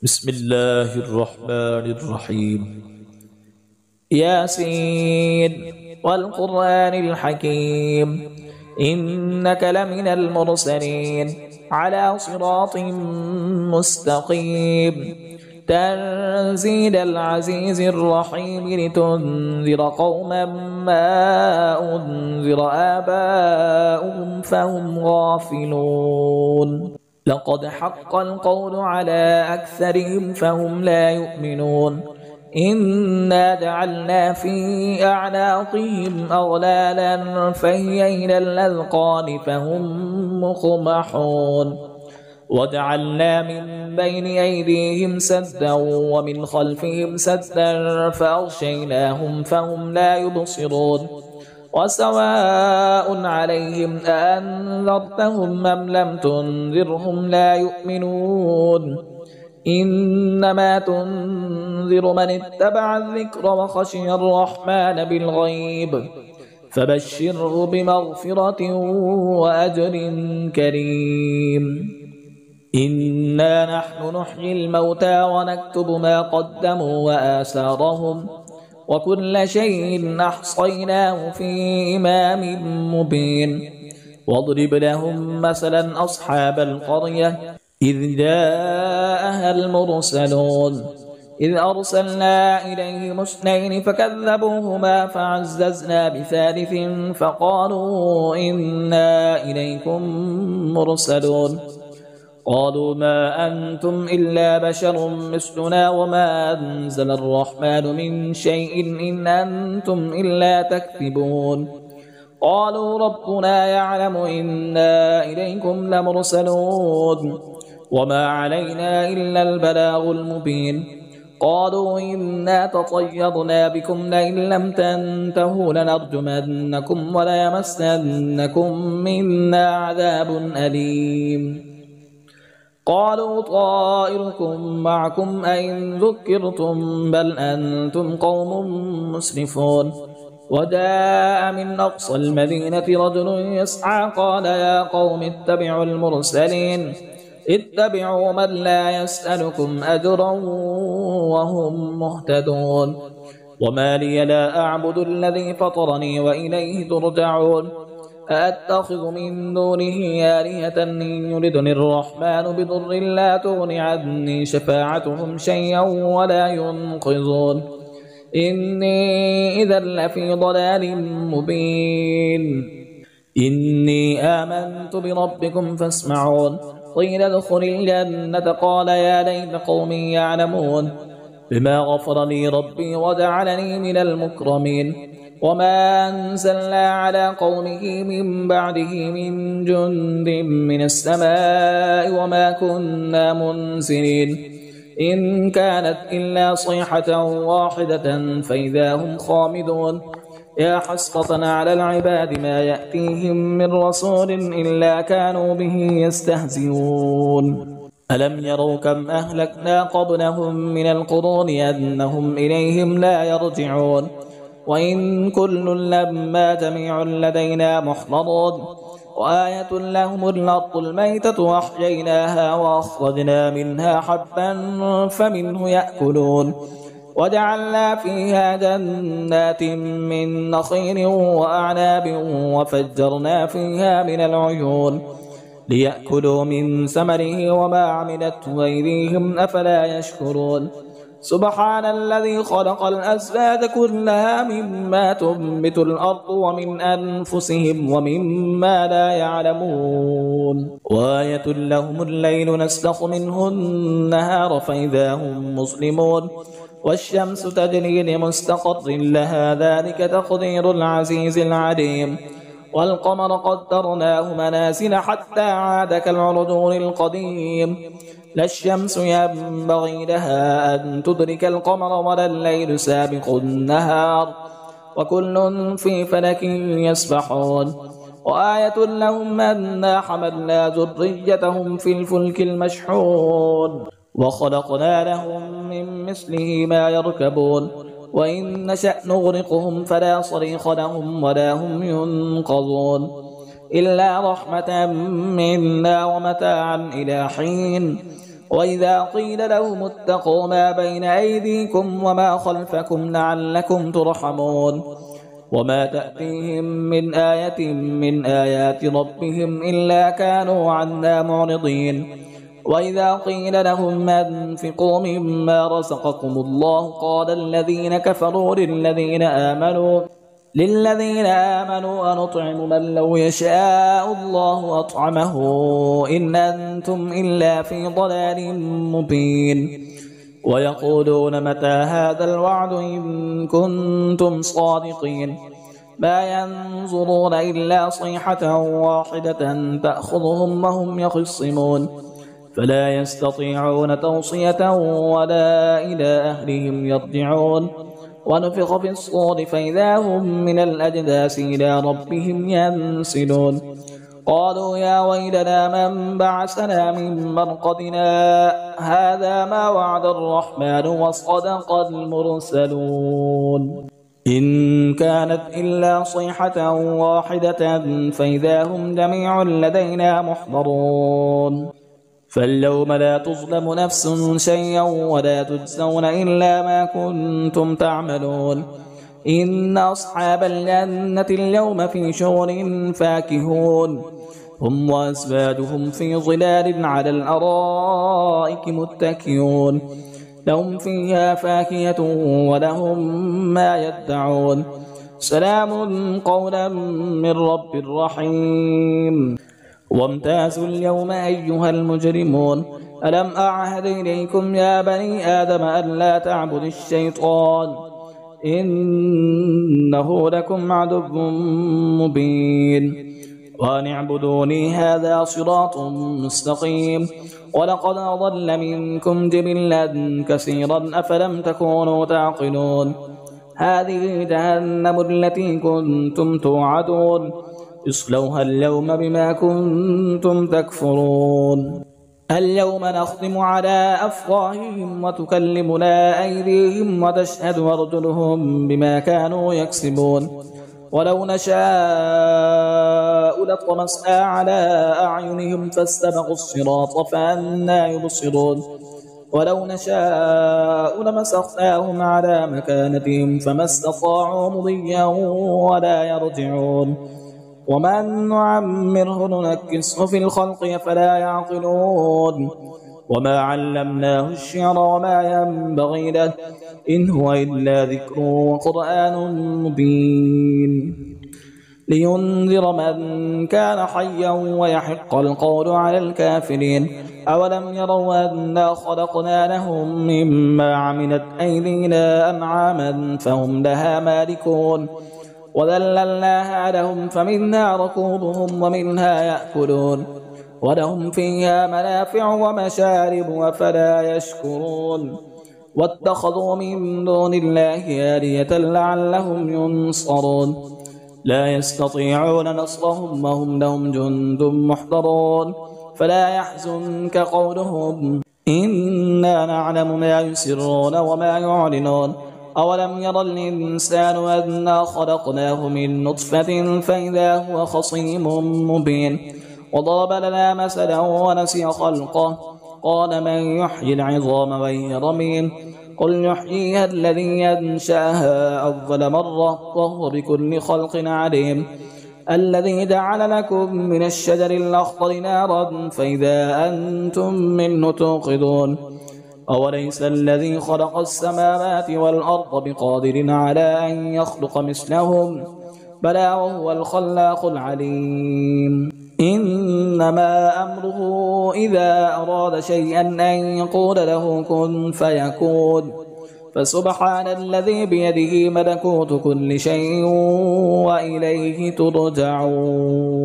بسم الله الرحمن الرحيم. ياسين والقرآن الحكيم إنك لمن المرسلين على صراط مستقيم تنزيل العزيز الرحيم لتنذر قوما ما أنذر آباؤهم فهم غافلون. لقد حق القول على أكثرهم فهم لا يؤمنون. إنا جعلنا في أعناقهم أغلالا فهي إلى الأذقان فهم مقمحون. وجعلنا من بين أيديهم سدا ومن خلفهم سدا فأغشيناهم فهم لا يبصرون. وسواء عليهم أأنذرتهم أم لم تنذرهم لا يؤمنون. إنما تنذر من اتبع الذكر وخشي الرحمن بالغيب فبشره بمغفرة وأجر كريم. إنا نحن نحيي الموتى ونكتب ما قدموا وآثارهم وكل شيء أحصيناه في إمام مبين. واضرب لهم مثلا أصحاب القرية إذ جاءها المرسلون إذ أرسلنا إليهم اثنين فكذبوهما فعززنا بثالث فقالوا إنا إليكم مرسلون. قالوا ما أنتم إلا بشر مثلنا وما أنزل الرحمن من شيء إن أنتم إلا تكذبون. قالوا ربنا يعلم إنا إليكم لمرسلون وما علينا إلا البلاغ المبين. قالوا إنا تطيرنا بكم لئن لم تنتهوا لنرجمنكم وليمسنكم منا عذاب أليم. قالوا طائركم معكم أئن ذكرتم بل أنتم قوم مسرفون. وجاء من أقصى المدينة رجل يسعى قال يا قوم اتبعوا المرسلين اتبعوا من لا يسألكم أجرا وهم مهتدون. وما لي لا أعبد الذي فطرني وإليه ترجعون. أأتخذ من دونه آلهة إن يردني الرحمن بضر لا تغن عني شفاعتهم شيئا ولا ينقذون. إني إذا لفي ضلال مبين. إني آمنت بربكم فاسمعون. قيل ادخل الجنة قال يا ليت قومي يعلمون بما غفر لي ربي وجعلني من المكرمين. وما أنزلنا على قومه من بعده من جند من السماء وما كنا منزلين. إن كانت إلا صيحة واحدة فإذا هم خامدون. يا حسرة على العباد ما يأتيهم من رسول إلا كانوا به يستهزئون. ألم يروا كم أهلكنا قبلهم من القرون أنهم إليهم لا يرجعون. وإن كل لما جميع لدينا محضرون. وآية لهم الأرض الميتة وأحييناها وأخرجنا منها حبا فمنه يأكلون. وجعلنا فيها جنات من نخيل وأعناب وفجرنا فيها من العيون ليأكلوا من ثمره وما عملته أيديهم أفلا يشكرون. سبحان الذي خلق الأزواج كلها مما تنبت الأرض ومن أنفسهم ومما لا يعلمون. وآية لهم الليل نسلخ منه النهار فإذا هم مسلمون. والشمس تجري لمستقر لها ذلك تقدير العزيز العليم. والقمر قدرناه منازل حتى عاد كالعرجون القديم. لا الشمس ينبغي لها أن تدرك القمر ولا الليل سابق النهار وكل في فلك يسبحون. وآية لهم أنا حملنا ذريتهم في الفلك المشحون وخلقنا لهم من مثله ما يركبون. وإن نشأ نغرقهم فلا صريخ لهم ولا هم ينقذون إلا رحمة منا ومتاعا إلى حين. وإذا قيل لهم اتقوا ما بين أيديكم وما خلفكم لعلكم ترحمون وما تأتيهم من آية من آيات ربهم إلا كانوا عنها معرضين وإذا قيل لهم أنفقوا مما رزقكم الله قال الذين كفروا للذين آمنوا أنطعم من لو يشاء الله أطعمه إن أنتم إلا في ضلال مبين ويقولون متى هذا الوعد إن كنتم صادقين ما ينظرون إلا صيحة واحدة تأخذهم وهم يخصمون فلا يستطيعون توصية ولا إلى أهلهم يرجعون ونفخ في الصور فإذا هم من الأجداث إلى ربهم ينسلون قالوا يا ويلنا من بعثنا من مرقدنا هذا ما وعد الرحمن وصدق المرسلون إن كانت إلا صيحة واحدة فإذا هم جميع لدينا محضرون فاليوم لا تظلم نفس شيئا ولا تجزون إلا ما كنتم تعملون إن أصحاب الجنة اليوم في شغل فاكهون هم وأزواجهم في ظلال على الأرائك متكئون لهم فيها فاكهة ولهم ما يدعون سلام قولا من رب رحيم وامتازوا اليوم أيها المجرمون ألم أعهد إليكم يا بني آدم أن لا تعبدوا الشيطان إنه لكم عدو مبين وأن اعبدوني هذا صراط مستقيم ولقد أضل منكم جبلا كثيرا أفلم تكونوا تعقلون هذه جهنم التي كنتم توعدون اصلوها اليوم بما كنتم تكفرون اليوم نختم على أفواههم وتكلمنا أيديهم وتشهد أرجلهم بما كانوا يكسبون ولو نشاء لطمسنا على أعينهم فاستبقوا الصراط فأنى يبصرون ولو نشاء لمسخناهم على مكانتهم فما استطاعوا مضيا ولا يرجعون ومن نعمره ننكسه في الخلق فلا يعقلون وما علمناه الشعر وما ينبغي له إن هو إلا ذكر وقرآن مبين لينذر من كان حيا ويحق القول على الكافرين أولم يروا أنا خلقنا لهم مما عملت أيدينا أنعاما فهم لها مالكون وذللناها لهم فمنها ركوبهم ومنها يأكلون ولهم فيها منافع ومشارب وفلا يشكرون واتخذوا من دون الله آلية لعلهم ينصرون لا يستطيعون نصرهم وهم لهم جند محضرون فلا يحزنك قولهم إنا نعلم ما يسرون وما يعلنون أولم ير الإنسان أنا خلقناه من نطفة فإذا هو خصيم مبين وضرب لنا مثلا ونسي خلقه قال من يحيي العظام وهي رميم قل يحييها الذي أنشأها أول مرة وهو بكل خلق عليم الذي جعل لكم من الشجر الأخضر نارا فإذا أنتم منه توقدون أوليس الذي خلق السماوات والأرض بقادر على أن يخلق مثلهم بلى وهو الخلاق العليم إنما أمره إذا أراد شيئا أن يقول له كن فيكون فسبحان الذي بيده ملكوت كل شيء وإليه ترجعون